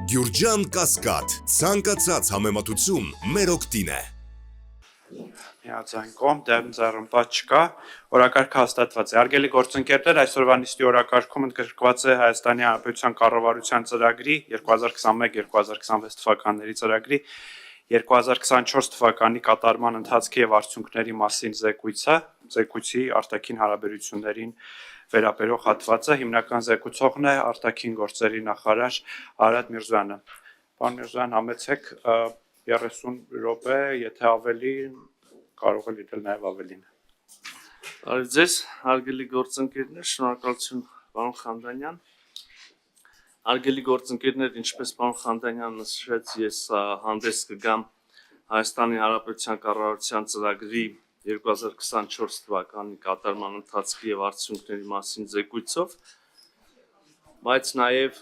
Գյուրջան Կասկադ, ցանկացած համեմատություն մեր օգտին է։ Միացան կողմ դեմ ձեռնպատ չկա, օրակարգը հաստատված է։ Հարգելի գործընկերներ, այսօրվա նիստի օրակարգում ընդգրկված է Հայաստանի Հանրապետության կառավարության ծրագրի 2021-2026 թվականների ծրագրի 2024 թվականի կատարման ընթացքի եւ արդյունքների մասին զեկույցի արտաքին հարաբերություններին վերաբերող հատվածը հիմնական զեկուցողն է արտաքին գործերի նախարար Արադ Միրզոյանը։ Պարոն Միրզոյան, համեցեք 30 րոպե, եթե ավելի կարող է լինել նաև ավելին։ Բարև ձեզ, հարգելի գործընկերներ, շնորհակալություն պարոն Խանդանյան։ Հարգելի գործընկերներ, ինչպես պարոն Խանդանյանն նշեց, ես հանդես կգամ Հայաստանի Հանրապետության կառավարության ծրագրի 2024 թվականի կատարման ընթացքի եւ արդյունքների մասին զեկույցով, բայց նաեւ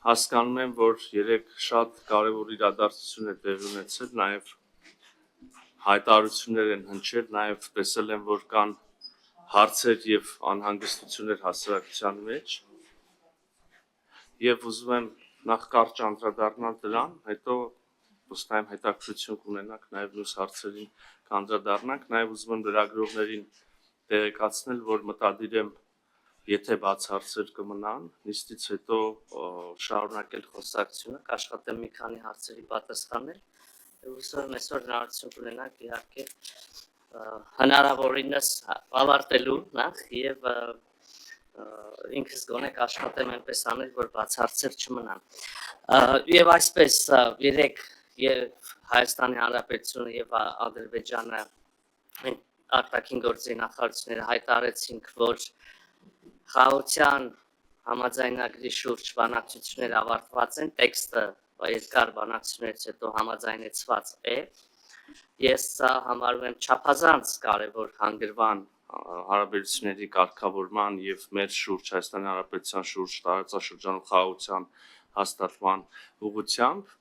հասկանում եմ, որ երեք շատ կարևոր իրադարձություններ տեղի ունեցել, նաեւ հայտարարություններ են հնչել, նաեւ տեսել եմ, որ կան հարցեր եւ անհանգստություններ հասարակության մեջ եւ ուզում եմ նախ կարճ անդրադառնալ դրան, հետո վստահ եմ հետաքրքրություն կունենաք նաեւ մյուս հարցերին կանդրադառնանք, նաեւ ուզում եմ լրագրողներին տեղեկացնել, որ մտադիր եմ եթե բաց հարցեր կմնան, նիստից հետո շարունակել խոսակցությունը, կաշխատեմ մի քանի հարցերի պատասխանել եւ ուսում եմ այսօր հնարավորություն կունենանք իհարկե հնարավորինս ավարտելու նախ եւ ինքս գոնե կաշխատեմ այնպես անել, որ բաց հարցեր չմնան։ Եվ այսպես երեք եւ Հայաստանի Հանրապետությունը եւ Ադրբեջանը արտաքին գործերի նախարարությունները հայտարարեցինք, որ խաղաղության համաձայնագրի շուրջ բանակցությունները ավարտված են, տեքստը երկար բանակցություններից հետո համաձայնեցված է։ Ես համարում եմ չափազանց կարևոր հանգրվան հարաբերությունների կարգավորման եւ մեր շուրջ Հայաստանի Հանրապետության շուրջ տարածաշրջանում խաղաղության հաստատման ուղղությամբ,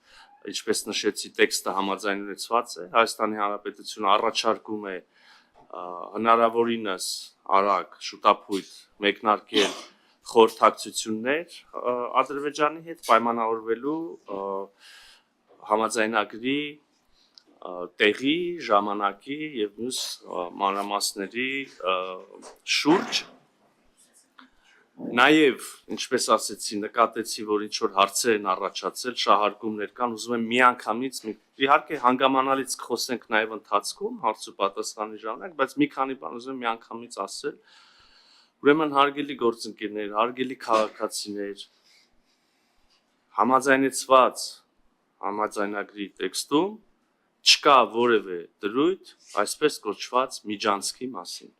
ինչպես նշեցի, տեքստը համաձայնեցված է։ Հայաստանի Հանրապետությունը առաջարկում է հնարավորինս արագ շուտապույտ մեկնարկել խորհրդակցություններ Ադրբեջանի հետ պայմանավորվելու համաձայնագրի տեղի, ժամանակի եւ մյուս մանրամասների շուրջ։ Նաեւ, ինչպես ասեցի, նկատեցի, որ ինչ որ հարցեր են առաջացել, շահարկումներ կան, ուզում եմ միանգամից, իհարկե հանգամանալից կխոսենք նաեւ ընթացքում, հարց ու պատասխանի ժամանակ, բայց մի քանի բան ուզում եմ միանգամից ասել։ Ուրեմն հարգելի գործընկերներ, հարգելի քաղաքացիներ, համաձայնեցված համաձայնագրի տեքստում չկա որևէ դրույթ այսպես կոչված միջանցքի մասին։